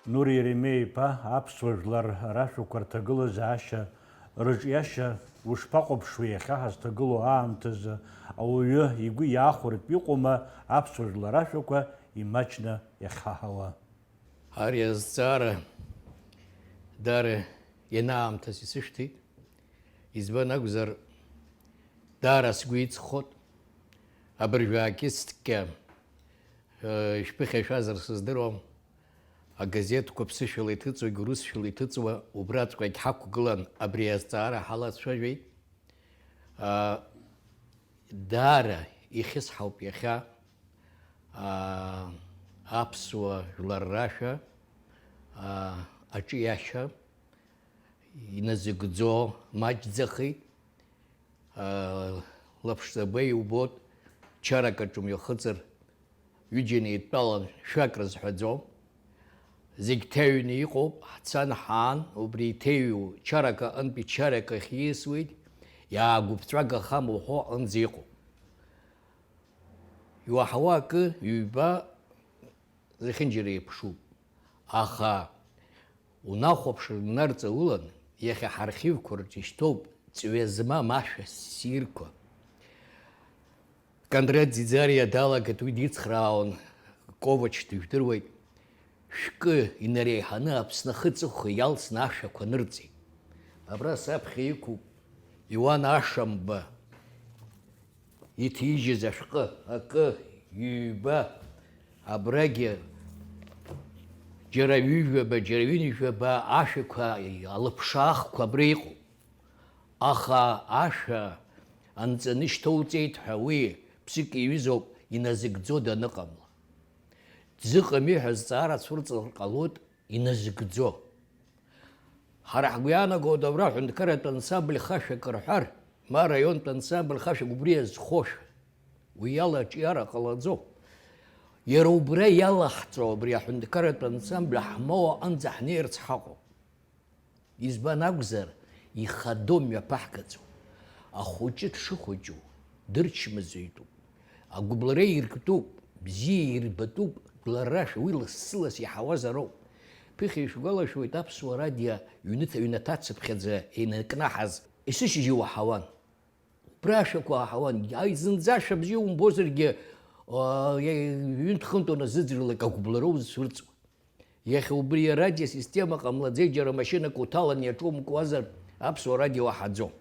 Нури Еремеи-иԥа аԥсуа жәлар рашәақәа рҭагылазаашьа рыҿиашьа ушԥаҟаԥшуеи иахьа ҳазҭагылоу аамҭазы ауаҩы игәы иаахәартә иҟоума аԥсуа жәлар рашәақәа имаҷны иахьҳаҳауа. Ари азҵаара даара ианаамҭаз исышәҭит. Избан акәзар даара сгәы иҵхот абыржәаакьыцкьа ишԥыхьашәазар сыздыруам. Агазеҭқәа ԥсышәала иҭыҵуагь урысшәала иҭыҵуа убраҵәҟьагь ҳақәгылан абри азҵаара ҳалацәажәеит. Даара ихьысҳауп иахьа аԥсуа жәлар рашәа аҿиашьа иназыгӡо маҷӡахеит. Лаԥшҵабы иубот чарак аҿы мҩахыҵыр ҩыџьа неидтәалан шәак рызҳәаӡом. Зегь ҭаҩны иҟоуп, ҳцан ҳаан, убри иҭеиҩу чарак аҟынтәи чарак ахь ииасуеит, иаагәыԥҵәагахам уҳәо аҟынӡа иҟоуп. Иуаҳауа акы ҩба зехьынџьара еиԥшуп, аха унахәаԥшыр унарҵаулан, иахьа ҳархивқәа рҿы ишьҭоуп ҵҩа змам ашәа ссирқәа. Кондрат Ӡиӡариа далагат уи дицхраауан Ковач дыжәдыруеит. Шәкы инареиҳаны Аԥсны ахыҵыхәа иалсны ашәақәа нырҵеит. Абра саԥхьа иқәуп Иуан Ашамба иҭижьыз ашәҟы акы ҩба абрагьы џьара ҩыжәаба, џьара ҩынҩажәаба ашәақәа алыԥшаахқәа абра иҟоуп. Аха ашәа анҵаны ишьҭоуҵеит ҳәа уи ԥсык иҩызоуп иназыгӡо даныҟамла. Дзыҟами ҳәа зҵаара цәырҵыр ҟалоит иназыгӡо. Ҳара ҳгәы иаанаго абра ҳәынҭқарратә ансамбль хашәак рҳәар, ма раионтә ансамбль хашәак убри азхошәа. Уи иала аҿиара ҟалаӡом. Иара убра иалаҳҵо абри аҳәынҭқарратә ансамбль ҳмоуа аҟынӡа ҳнеирц ҳаҟоуп. Избан акәзар ихадоу мҩаԥаҳгаӡом. Ахәыҷы дшыхәыҷу дырчмазаҩтәуп. Агәыблра ирктәуп, бзиа ирбатәуп, жәлар рашәа уи лассы-ласс иаҳауазароуп. Ԥыхьа ишәгәалашәоит аԥсуа радио ҩныҭа-ҩнаҭацыԥхьаӡа еинакнаҳаз есышьыжь иуаҳауан. Убра ашәақәа аҳауан. Зынӡа ашәа бзиа умбозаргьы ҩынтә-хынтәаны зыӡрылак агәыблра узцәырҵуа. Иахьа убри арадиосистема ҟамлаӡеит, џьара машьынак уҭалан иаҿумкуазар аԥсуа радио уаҳаӡом.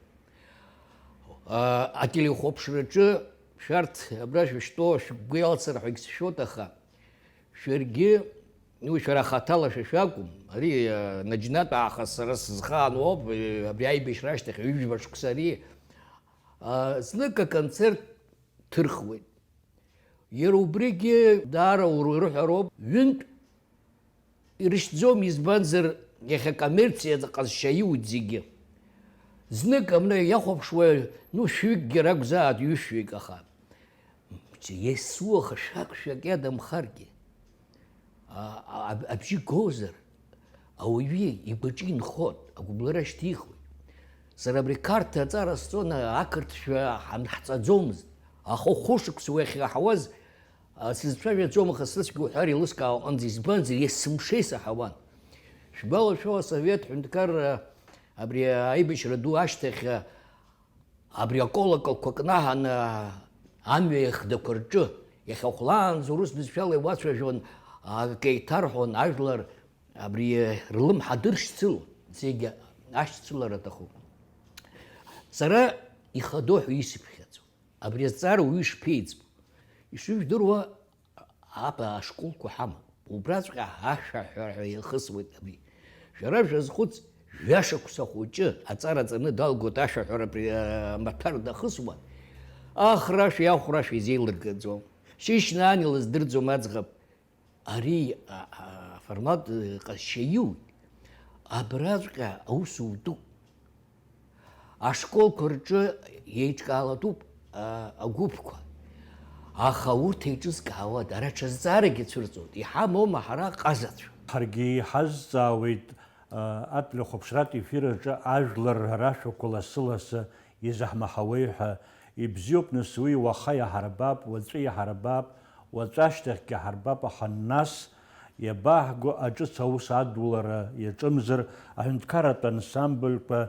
Ателехәаԥшраҿы шәарҭ абра шәышьҭоу шәгәы иалсыр ҳәа егьсшәоит, аха шәаргьы шәара хаҭала шәакәым. Ари наџьнатә аахыс сара сызхаан ауп, абри аибашьра ашьҭахь ҩажәа шықәса ари знык аконцерт ҭырхуеит. Иара убригьы даара урыҳәароуп. Ҩынтә ирышьҭӡом, избанзар иахьа коммерциа ҟазшьа иуит зегьы. Знык амна иахәаԥшуа шәҩыкгьы ракәзаат, ҩышәҩык, аха иесуаха шәак иадамхаргьы абжьы гозар ауаҩы игәаҿы инхот, агәыблра шьҭихуеит. Сара абри қарҭ аҵара сҵон, ақырҭшәа ҳамҳҵаӡомызт. Аха хәышықәса уи ахьаҳауаз сызцәажәаӡом, аха сыцәгьа уҳәар еилыскаау аҟынӡа, избанзар есымшеи саҳауан. Шәгәалашәо асовет ҳәынҭқар абри аибашьра ду ашьҭахь абри аколоколқәа кнаҳаны амҩа иахдақәа рҿы иахьа хәлаанӡа урыс бызшәала иуацәажәон, акеиҭарҳәон ажәлар абри рлымҳа дыршьцылон, зегьы ашьцылара аҭахуп. Сара ихадоу ҳәа исыԥхьаӡом. Абри азҵаара уаҩы ишԥеиӡбо. Ишыжәдыруа ашколқәа ҳамоуп. Убраҵәҟьа ашәаҳәа иахысуеит абри. Шәара шәазхәыц, жәашықәса хәыҷы аҵара ҵаны далгоит ашәаҳәара маҭәар дахысуа. Ахрашәа иахәрашәа изеилыргаӡом. Шьышьнаан илыздырӡом аӡӷаб. Ари аформат ҟазшьа иуит. Абраҵәҟьа аусутәуп. Ашколқәа рҿы еиҿкаалатәуп агәыԥқәа. Аха урҭ еиҿызкаауа дара ҽазҵаарагьы цәырҵуеит. Иҳамоума ҳара ҟазацәа. Ҳаргьы иҳазҵаауеит ателехәаԥшратә ефир аҿы ажәлар рашәақәа лассы-лассы изаҳмаҳауеи ҳәа. Ибзиоуп нас уи уаха иаҳарбап, уаҵәы иаҳарбап, уаҵәы ашьҭахьгьы иаҳарбап, аха нас иабааҳго аҿыц аус адулара иаҿымзар, аҳәынҭқарратә ансамблқәа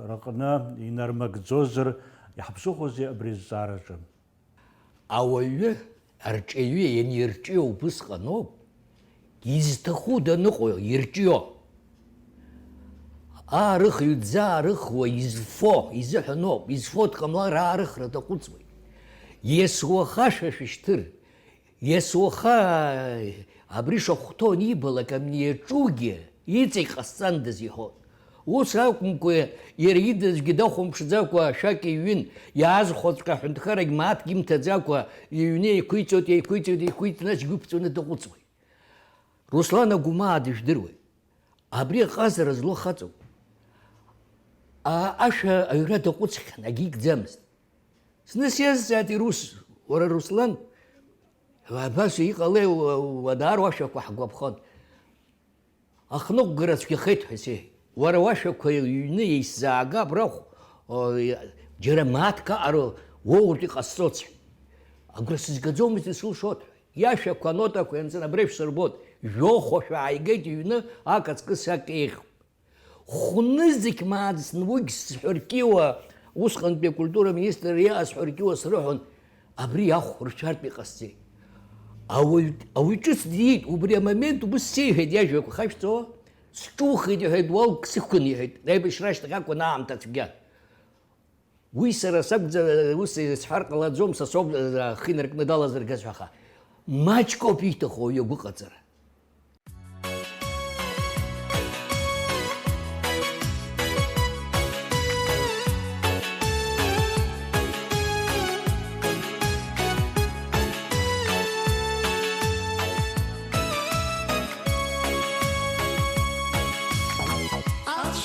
рыҟны инармыгӡозар, иаҳԥсыхәоузеи абри азҵаараҿы? Ауаҩы арҿиаҩы ианирҿио убысҟан ауп, изҭаху даныҟоу ирҿио. Аарыхыҩ-ӡа аарыхуа изфо, изыҳәан ауп, изфо дҟамлар аарыхра даҟәыҵуеит. Иесуаха шәашәышьҭыр, иесуаха абри шахәҭоу анибалак амни иаҿугьы иҵегь ҟасҵандаз иҳәон. Ус акәымкәа иара идазгьы дахәамԥшӡакәа ашәак иҩын, иаазхәаҵәҟьа аҳәынҭқаррагь мааҭк имҭаӡакәа иҩны еиқәиҵоит, нас игәыԥҵәаны даҟәыҵуеит. Руслан Агәмаа дыжәдыруеит. Абри аҟазара злоу хаҵоуп. Ашәа аҩра даҟәыҵхьан, агьигӡамызт. Зны сиазҵааит ирус, уара Руслан, абас иҟалеи уадаар уашәақәа ҳгәаԥхон. Ахныҟәгара цәгьахеит ҳәа сеиҳәеит. Уара уашәақәа иҩны еисзаага абрахә џьара мааҭк аҟара уоуртә иҟасҵоц. Агәра сызгаӡомызт исылшот. Иашәақәа анотақәа ианҵан абреиԥш сырбот. Жәохәашәа ааигеит иҩны акаҵкыс ак еиӷьуп. Хәнызықь маадсны уигь сҳәыркьиуа, усҟантәи акультура министр иааз сҳәыркьиуа срыҳәон, абри ахә рҽартә иҟасҵеит. Ауаҩ ҿыц диит, убри амомент убыс сеиҳәеит иажәақәа хашәҵауа. Сҿухеит иҳәеит, уалк сықәын иҳәеит, аибашьра ашьҭахь акәын аамҭа цәгьа. Уи сара сакәӡа, ус сҳәар ҟалаӡом, са соуп ахы инаркны далазыргаз ҳәаха. Маҷк ауп ииҭаху ауаҩы агәыҟаҵара. Ach,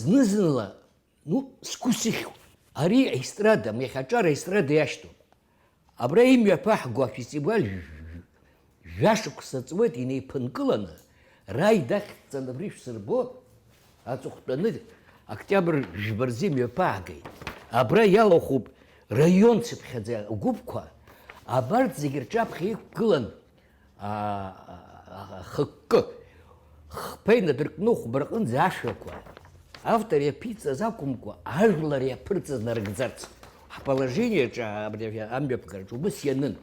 Знызынла, скусихь, ари эстрада, мехачара эстрада яшту. Абра имҩаԥаҳго афестиваль жәашықә саҵуеит инеиԥынкыланы, ра идахьҵан абри шәсырбо, аҵыхәтәаны октиабр жәбарзы имҩаԥаагеит. Абра иалахәуп раионцыԥхьаӡа агәыԥқәа, абарҭ зегьы рҿаԥхьа иқәгылан хыккы, хԥа инадыркны хәбарҟынӡа ашәақәа. Автор иаԥиҵаз акәымкәа, ажәлар иаԥырҵаз нарыгӡарц. Ҳположениаҿы амҩаԥгараҿ убыс ианын.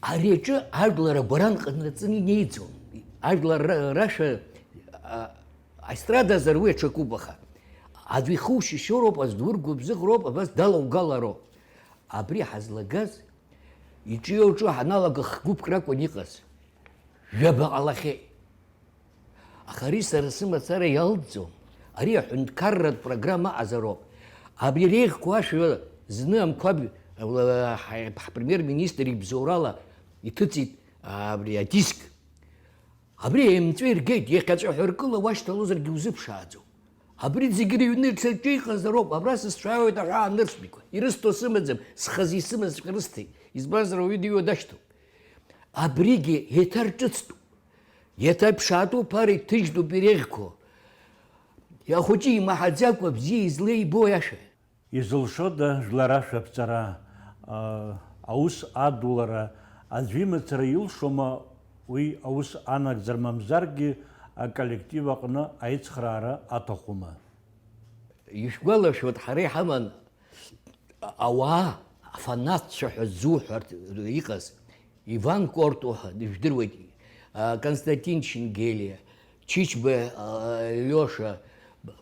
Ари аҿы ажәлар агәаран ҟанаҵаны инеиӡом. Ажәлар рашәа аестрадазар уи аҽакуп аха. Аӡәы ихушьышьоуроуп, аӡә дургәыбзыӷроуп, абас далаугалароуп. Абри ҳазлагаз иҿиоуҿы ҳаналага хгәыԥк ракәын иҟаз. Жәаба ҟалахьеит. Аха ари сара сымацара иалҵӡом. Ари аҳәынҭқарратә программа аҟазароуп. Абри реиӷьқәа ашәа зны амқәаб ҳпремьер-министр ибзоурала иҭыҵит абри адиск. Абри еимҵәа иргеит, иахьаҵәаҳәаркыла уашьҭалозаргьы узыԥшааӡом. Абри зегьы рыҩны рцаҿы иҟазароуп, абра сысцәаауеит аҳәаа анырсмикәа. Ирысҭо сымаӡам, схазы исымаз рысҭеит. Избанзар ауаҩы дыҩуадашьҭоуп. Абригьы еиҭарҿыцтәуп. Иаҭаԥшаатәуп, ԥара иҭыжьтәуп иреиӷьқәо. Иахәыҷы имаҳаӡакәа бзиа излеибо иашәа. Изылшода жәлар ашәаԥҵара, аус адулара, аӡәы имацара илшома уи аус анагӡар мамзаргьы аколлектив аҟны аицхраара аҭахума. Ишәгәалашәоит, ҳара иҳаман ауаа афанатцәа ҳәа ззуҳәарҭ иҟаз Иван Корту ҳәа дыжәдыруеит, Константин Шенгелиа, Чичба Леша,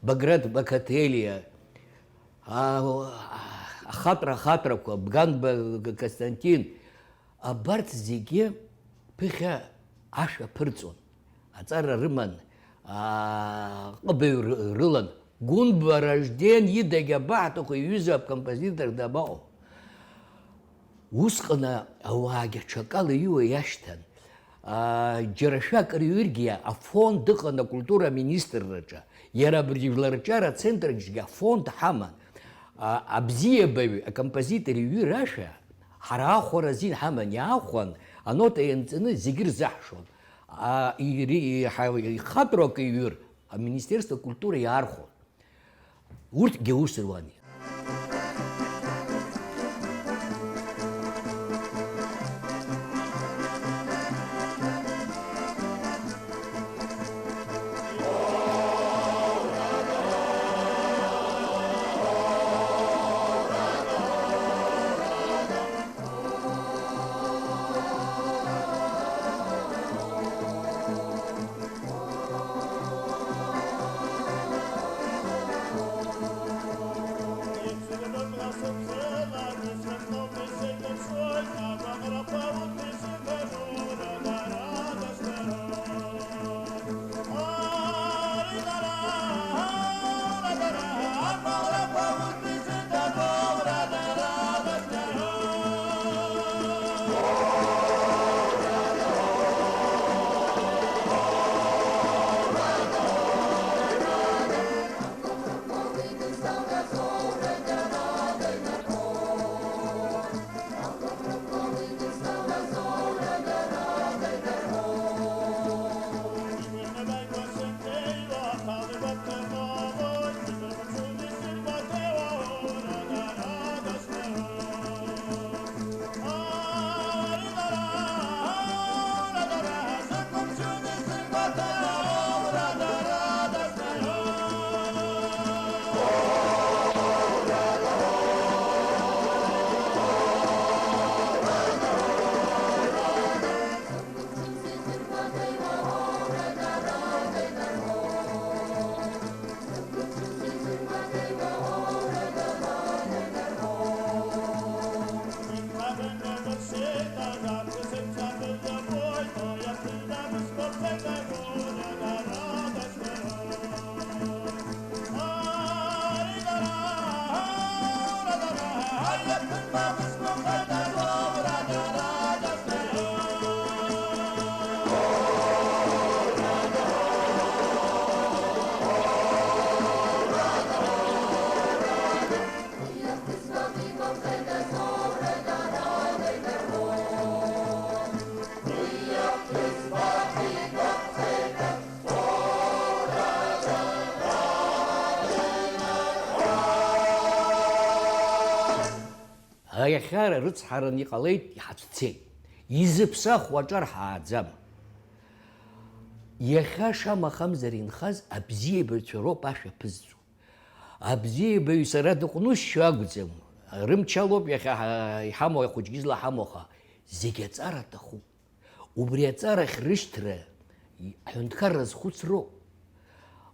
Баграт Бакателия, ахатрақәа, Бганба Константин, абарҭ зегьы ԥыхьа ашәа ԥырҵон. Аҵара рыман, ҟыбаҩ рылан. Гәынба Ражден идагь абаҳҭахә иҩыза акомпозитор дабаҟоу. Усҟаны ауаагьы аҽакала иуа иашьҭан. Џьара шәак рҩыргьы афонд дыҟан акультура министрраҿы. Иара абри жәларҿиара ацентраҿгьы афонд ҳаман. Абзиабаҩ акомпозитор иҩыр ашәа ҳара ахәара азин ҳаман, иаахәан, анота ианҵаны зегьы рзаҳшон. Ихаҭәра акы иҩыр, аминистерство культура иаархон. Урҭгьы аус руан. иахьа рыцҳаран иҟалеит, иҳацәцеит. Изыԥсахуа аҿар ҳааӡам. Иахьа шамахамзар инхаз абзиабаҩцәа роуп ашәа ԥызҵәо. Абзиабаҩ сара дыҟәнысшьо акәӡам. Рымчалоуп иахьа иҳамоу ахәыҷгьы злаҳамоу, аха зегьы аҵара аҭахуп. Убри аҵарахь рышьҭра аҳәынҭқар разхәыцроуп.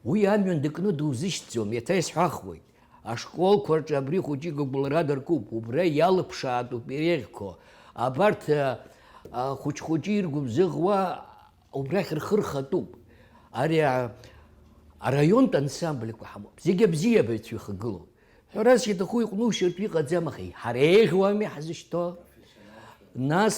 Уи амҩан дыкны дузышьҭӡом, иаҭа исҳәахуеит. Ашколқәа рҿы абри хәыҷык агәылара даркуп, убра иалыԥшаатәуп иреиӷьқәо. Абарҭ хәыҷ-хәыҷы иргәыбзыӷуа убрахь рхы рхатәуп. Ари араионтә ансамбльқәа ҳамоуп, зегьы абзиабаҩцәа ихагылоуп. Ҳәарас иаҭаху иҟәнушьартә иҟаӡам, аха ҳареиӷьуами ҳзышьҭо. Нас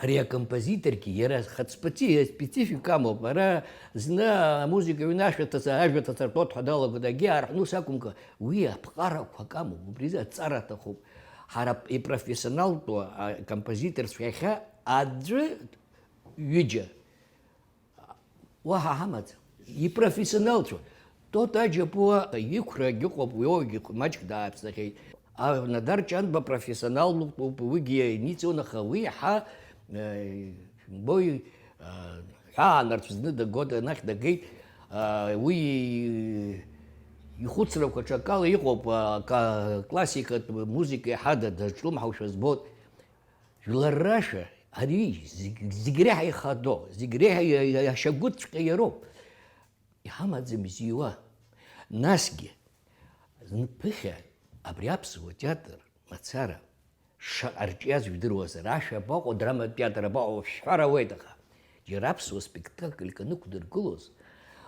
ари акомпозиторгьы иара специфика амоуп. Ара зны амузика ҩны ажәа ҭаҵартәоит ҳәа далагоит, агьи аарҳәны ус акәымкәа, уи аԥҟарақәак амоуп, убри аҵара аҭахуп. Ҳара ипрофессионалтәу акомпозиторцәа иахьа аӡәы ҩыџьа уаҳа ҳамаӡам. Ипрофессионалцәа. Tot аџьапуа иқәрагь ыҟоуп, уиогьы маҷк дааԥсахьеит. Нодар Ҷанба профессионалуп, уигьы иниҵон, аха уи иаҳа бой ҳәаанарцә зны дагоит, анахь дагеит. Уи ихәыцрақәа ҽакала иҟоуп, классикатә музика иаҳа даҿлымҳаушәа збоит. Жәлар рашәа ари зегь реиҳа ихадоу, зегь реиҳа ашьагәыҭҵәҟьа иароуп. Иҳамаӡам изиуа. Насгьы ԥыхьа абри аԥсуа театр мацара арҿиаз жәдыруазар, ашәа абаҟоу, драматә театр абаҟоу шәҳәар ауеит, аха џьара аԥсуа спектакльк анықәдыргылоз,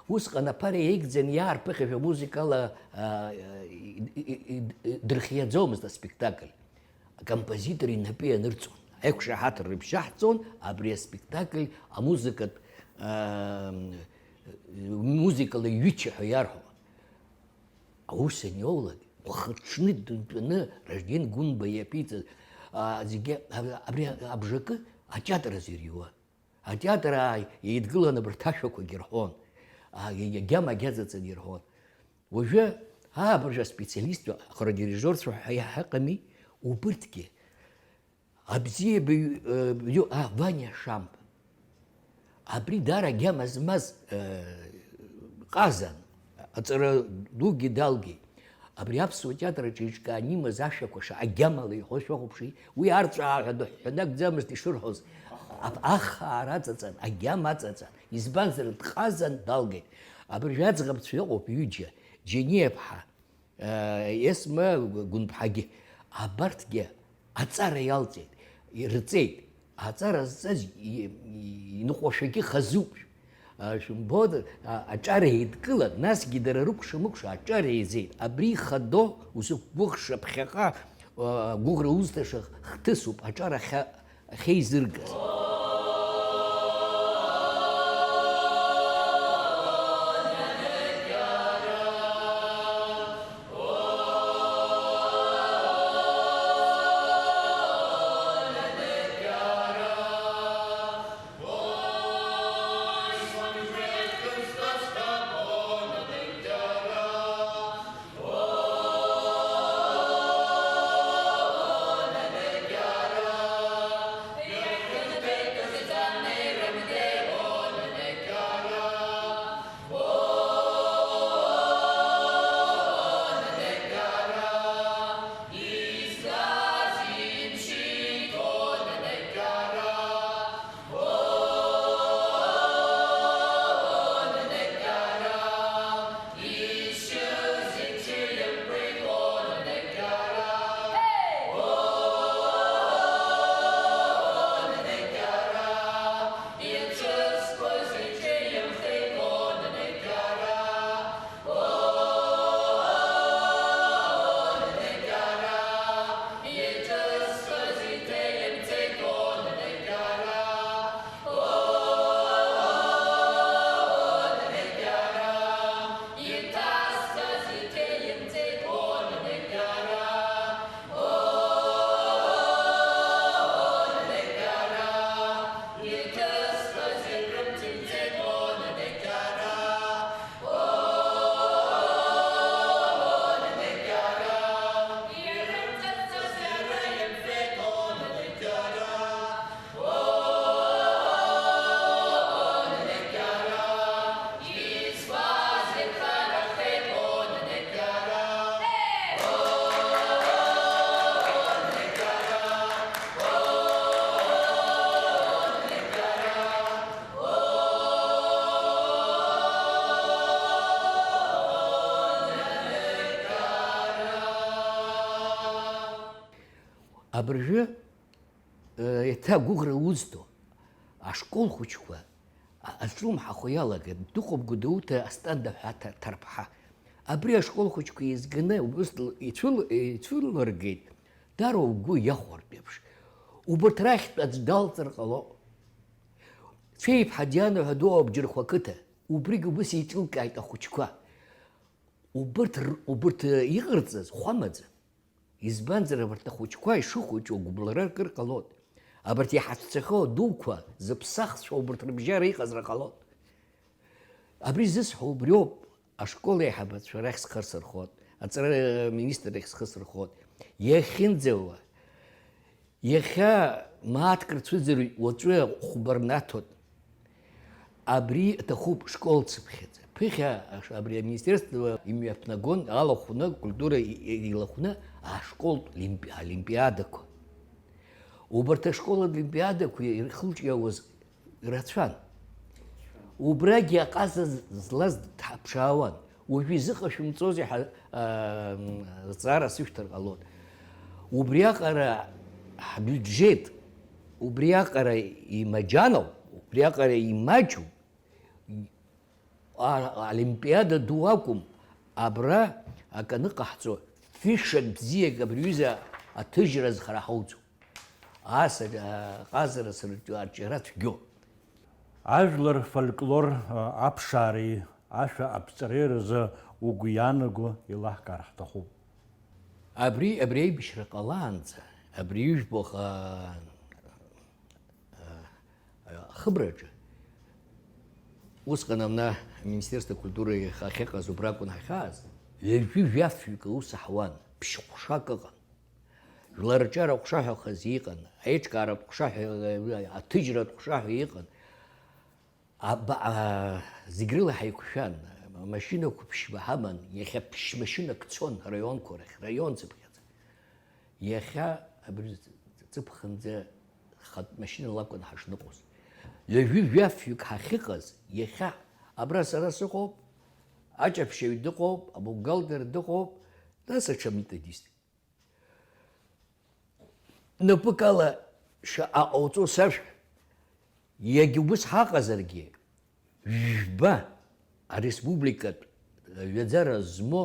усҟан аԥара еигӡан иаарԥыхьашәа музикала дырхиаӡомызт аспектакль. Акомпозитор инапы ианырҵон, аиқәшаҳаҭра рыбжьаҳҵон, абри аспектакль амузикатә музикала ҩыча ҳәа иарҳәо. Аус аниоулак, уахыҽны дынтәаны Ражден Гәынба иаԥиҵаз зегьы абри абжакы атеатр азы ириуа. Атеатр еидгыланы абарҭ ашәақәагьы ирҳәон, агьама агьаҵаҵаны ирҳәон. Уажәы абыржә аспециалистцәа, ахорадирижерцәа ҳәа иҳаҟами, убырҭгьы абзиабаҩ Ваниа Шамба. Абри даара агьама змаз ҟазан, аҵара дугьы далгеит. Абри аԥсуа театр аҿы еиҿкааны имаз ашәақәа агьамала иҳәо шәахәаԥши, уи арҵәааҳәа дыҳәҳәаны акәӡамызт ишырҳәоз. Ахаара аҵаҵан, агьама аҵаҵан, избанзар дҟазан далгеит. Абыржә аӡӷабцәа ыҟоуп ҩыџьа, Џьениа-ԥҳа, Есма Гәынԥҳагьы. Абарҭгьы аҵара иалҵит, ирҵеит. Аҵара зҵаз иныҟәашәагьы хазуп. Шәымбо, аҿар еидкылан, насгьы дара рыкәша-мыкәша аҿар еизеит. Абри ихадо, узықәгәыӷша ԥхьаҟа гәыӷра узҭаша хҭысуп аҿар ахьеизыргаз. Абыржәы еиҭа агәыӷра узҭо, ашкол хәыҷқәа азҿлымҳахо иалагеит, дыҟоуп Гәдоуҭа Асҭанда ҳәа ҭарԥҳа. Абри ашкол хәыҷқәа еизганы убыс ицәылыргеит, дароу угәы иахәартә еиԥш. Убырҭ рахьтә аӡә далҵыр ҟало. Цәеиԥҳа Диана ҳәа доуп Абџьархәа ақыҭа. Убригь убыс еиҿылкааит ахәыҷқәа. Убырҭ иҟарҵаз хәамаӡам. Избанзар абарҭ ахәыҷқәа ишыхәыҷу гәыблра кыр ҟалот. Абарҭ иҳацәцахьоу дуқәа зыԥсахцәоу убырҭ рыбжьара иҟазар ҟалот. Абри зысҳәо убриоуп. Ашкол аиҳабацәа рахь схы сырхот, аҵара министр рахь схы сырхот. Иахьынӡауа, иахьа мааҭк рцәыӡыр уаҵәы хәбарнаҭот. Абри аҭахуп школцыԥхьаӡа. Ԥыхьа абри аминистерство имҩаԥнагон алахәны, культура илахәны ашколтә олимпиадақәа. Убарҭ ашкол олимпиадақәа ирхылҿиаауаз рацәан. Убрагьы аҟаза злаз дҳаԥшаауан. Уажәы изыҟашәымҵозеи зҵаара сышәҭар ҟалот. Убриаҟара ҳбиуџьет, убриаҟара имаџьаноу, убриаҟара имаҷу, олимпиада ду акәым, абра аканыҟаҳҵо фишак бзиак абри аҩыза аҭыжьра зхара ҳауӡом. Ас аҟазара арҿиара цәгьоуп. Ажәлар фольклор аԥшаареи ашәа аԥҵареи рзы угәы иаанаго илаҳкаар ҳҭахуп. Абри аибашьра ҟалаанӡа, абри ижәбо хыбраҿы, усҟан амна Министерство культуры ахьыҟаз убра акәын ҳахьааз, ҩажәи-жәафҩык аус аҳуан, ԥшь-ҟәшак ыҟан. Жәларҿиара ҟәшаҳәахаз иҟан, аиҿкааратә ҟәшаҳәа, аҭыжьратә ҟәшаҳәа иҟан. Зегь рыла ҳаиқәшәан, машьынақәа ԥшьба ҳаман, иахьа ԥшь-машьынак цон раионқәа рахь, раион ҵыԥхьаӡа. Иахьа абри ҵыԥхынӡа хатә машьына лакәын ҳашныҟәоз. Ҩажәи-жәафҩык ҳахьыҟаз, иахьа абра сара сыҟоуп, аҷаԥшьаҩ дыҟоуп, абухгалтер дыҟоуп, нас аҽа-методист. Напык ала аҟауҵо сашәҳә, иагьа убыс ҳаҟазаргьы, жәба ареспубликатә ҩаӡара змо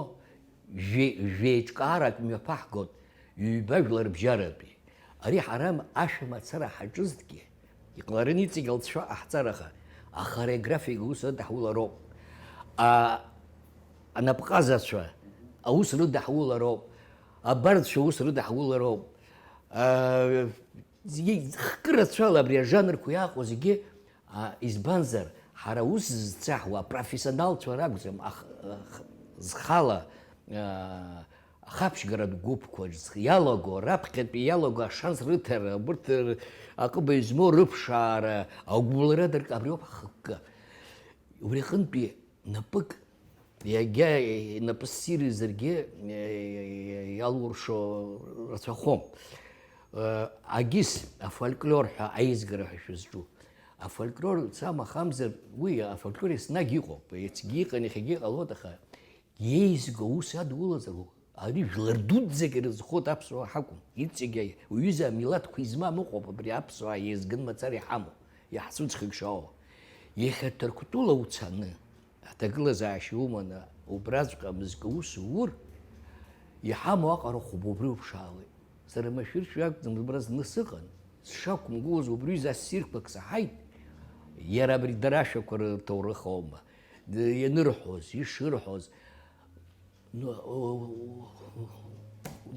жәеиҿкаарак мҩаԥаҳгот ҩба жәларбжьаратәи. Ари ҳара ашәа мацара ҳаҿызҭгьы, иҟаларын иҵегь алҵшәа ҟаҳҵараха, ахореографиа ус рыдаҳулароуп. Анапҟазацәа аус рыдаҳулароуп, абарҵәцәа ус рыдаҳулароуп. Хкырацәала абри ажанрқәа иааҟоу зегьы избанзар, ҳара ус зцаҳуа апрофессионалцәа ракәӡам, зхала ахаԥшьгаратә гәыԥқәа иалаго, раԥхьатәи иалаго ашанс рыҭара, убырҭ аҟыба измоу рыԥшаара, агәыблра дырк абриоуп ҳхықәкы. Убри аҟынтәи напык иагьа инапы ссирызаргьы иалуршо рацәахом. Агьыс афольклор ҳәа аизгара ҳәа шәызҿу. Афольклор самахамзар, уи афольклор еснагь иҟоуп, иацгьы иҟан, иахьагьы иҟалот, аха иеизго ус адулазароу, ари жәлар дуӡӡак ирызхоит аԥсуаа ҳакәым. Иҵегьы уҩыза амилаҭқәа измам ыҟоуп абри аԥсуаа еизгын мацара иҳамоу, иаҳцәыӡхьыгшаауа. Иахьа Ҭырқәтәыла уцаны, аҭагылазаашьа уманы, убраҵәҟьа мызкы ус ур, иҳамоу аҟара хәба убри уԥшаауеит. Сара машәыршәа акәӡам, убра зны сыҟан, сшақәымгылоз убри ҩыза ссирқәак саҳаит. Иара абри дара ашәақәа рҭоурых аума. Ианырҳәоз, ишырҳәоз,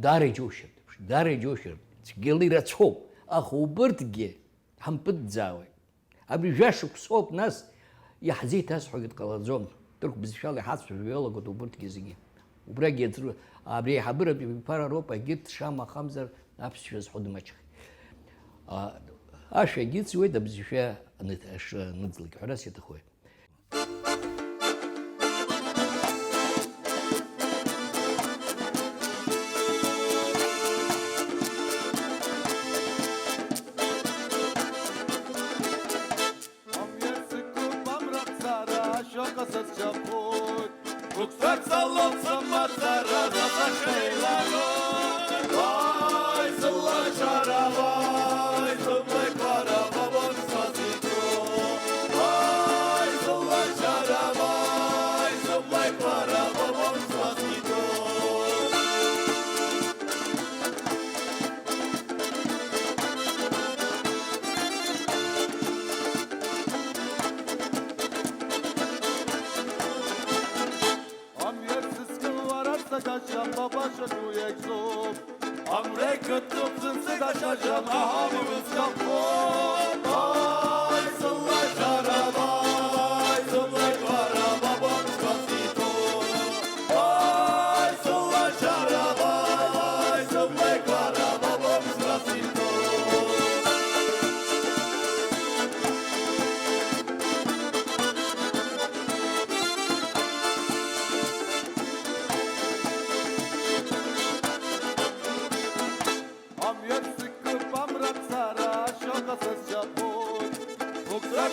даара иџьоушьап, даара иџьоушьап, цәгьала ирацәоуп, аха убырҭгьы ҳампыҵӡаауеит. Абри жәашықәсоуп, нас иаҳзеиҭасҳәогьы ҟалаӡом. Ҭырқә бызшәала иҳацәажәо иалагоит убырҭгьы зегьы. Убрагьы абри аиҳабыратәи ԥара роуп, егьырҭ шамахамзар аԥсшәа зҳәо дмаҷхеит. Ашәагьы ыҵуеит, абызшәа ныӡлак, ҳәарас иаҭахуеит. Rückwärts Allah zum Mazara, das ist ein Schäler. Weiß Allah, Sakasham Baba Shadu Exo Amreka Tupsin Sakasham Ahamu Skapo Bye Sallah Sharabai Sallah Para Baba Skasito Bye Sallah Sharabai Sallah Para Baba Skasito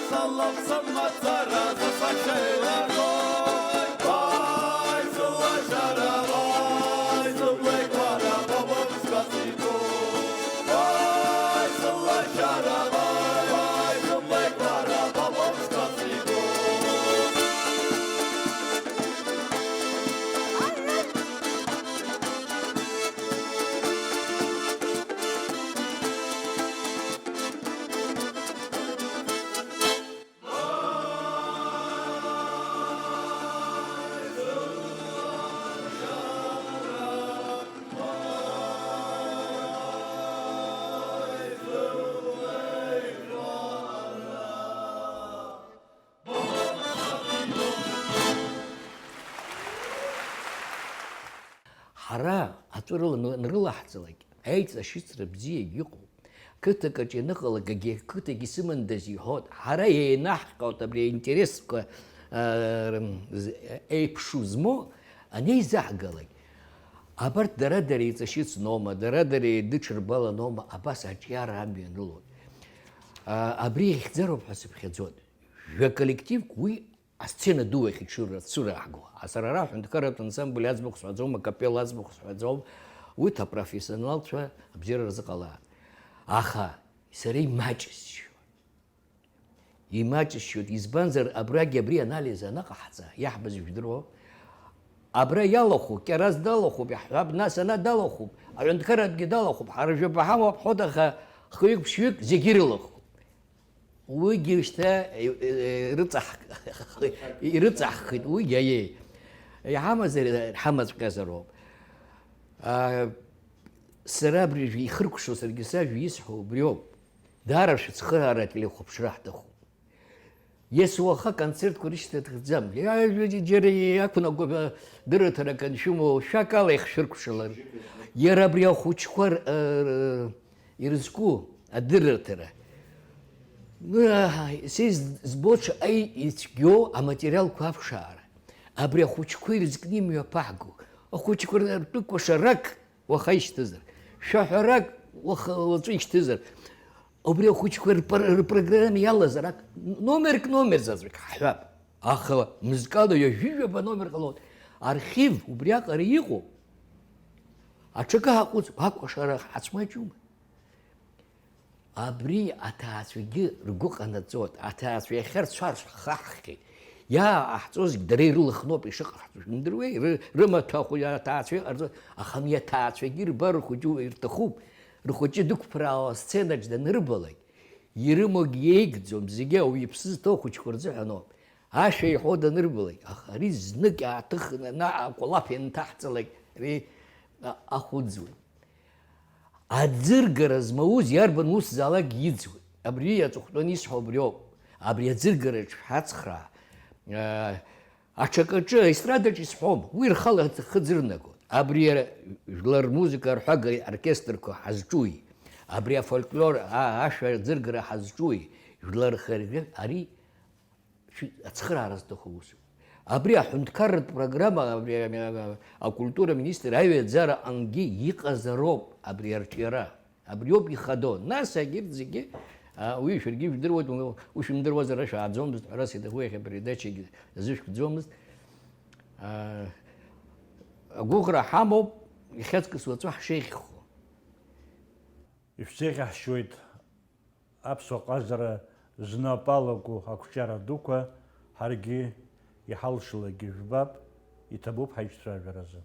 Salam Samatsara Sashela Bye Sallah Sharabai Sallah Para Baba Skasito Bye Sallah Sharabai Sallah Para Baba Skasito Ҳара аҵәырыла нрылаҳҵалак, аиҵашьыцра бзиа иҟоу, қыҭакаҿ ианыҟалагагьы қыҭагь исымандаз иҳәоит, ҳара еинаҳҟьоит абри аинтересқәа еиԥшу змоу анеизаҳгалак. Абарҭ дара еиҵашьыцноума, дара еидыҽырбаланоума, абас аҿиара амҩан рылоит. Абри ихьӡароуп ҳәа сыԥхьаӡоит. Жәаколлективк уи асцена ду ахь ицәыраҳго. Сара ара аҳәынҭқарратә ансамбль аӡбахә сҳәаӡом, акапелла аӡбахә сҳәаӡом, урҭ апрофессионалцәа абзиара рзыҟалааит. Аха сара имаҷысшьоит, избанзар абри анализ анаҟаҳҵа, иаҳбаз ижәдыруа, абра иалахәуп, кьараз далахәуп, иаҳҳәап, нас ана далахәуп, аҳәынҭқарратәгьы далахәуп, ҳара жәаба ҳамоуп ҳәоит, аха хҩык ԥшьҩык зегьы ирылахәуп. Уигьы шьҭа ирыҵаҳхит, уигьы аиеи. Иҳамазар ҳамаҵәҟьазароуп. Сара абри ихыркәшо саргьы сажәа исҳәо убриоуп. Даара шәыцхыраара ателехәаԥшра ҳҭахуп. Иасуаха концертқәа рышьҭа ҭахӡам. Џьара иақәнаго дырыҭарак аншәымоу шәакала ихшәыркәшалар. Иара абри ахәыҷқәа ирызку адырыҭара. Збоит шаҟа ицәгьоу аматериалқәа аԥшаара. Абри ахәыҷқәа ирызкны имҩаԥаҳго. Ахәыҷқәа ртәы кәашарак уаха ишьҭызар, шәаҳәарак уаҵәы ишьҭызар, убри ахәыҷқәа рпрограмма иалазар, номер заҵәык ҳҳәап. Аха музыкала ҩажәижәаба номер ҟалоит. Архив убриаҟара иҟоуп. Аҽакы ҳаҟәыҵ, акәашара ҳацәмаҷума? Абри аҭаацәагьы ргәы ҟанаҵоит, аҭаацәа иахьарцәар хаҳхьеит. Иааҳҵозгь дара ирылахноуп ишыҟаҳҵо, шәымдыруеи, рымаҭәахә аҭаацәа иҟарҵоит, аха ами аҭаацәагьы рбар ирҭахуп, рхәыҷы дықәԥраауа асценаҿ данырбалак, ирымоугь еигӡом, зегьы ауаҩ иԥсы зҭоу ахәыҷқәа рзыҳәаноуп. Ашәа иҳәо данырбалак, аха ари знык иааҭыхны акәалаԥ ианҭаҳҵалак, ари ахәыӡуеит. Аӡыргара змауз иарбан ус залак иӡуеит. Абри аҵыхәтәан исҳәо абриоуп. Абри аӡыргараҿ шәҳацхраа, аҽакаҿы аестрадаҿ исҳәом, уи рхала хыӡырнагоит. Абри жәлар музыка арҳәага оркестрқәа ҳазҿуи, абри афольклор ашәа аӡыргара ҳазҿуи, жәлар хырҩы, ари ацхыраара зҭаху усуп. Абри аҳәынҭқарратә программа, абри акультура министр аҩаӡара ангьы иҟазароуп абри арҿиара. Абриоуп ихадоу. Нас агьырҭ зегьы уи шәаргьы ижәдыруеит, уи шәымдыруазар шәааӡомызт, ҳәарас иаҭаху иахьа апередачагьы азышәкӡомызт. Агәыӷра ҳамоуп, иахьаҵкыс уаҵәы ҳшеиӷьхо. Ишәзеиӷьаҳшьоит аԥсуа ҟазара знапалаго ақәҿиара дуқәа, ҳаргьы иҳалшалагьы жәбап, иҭабуп ҳаицәцәажәаразы.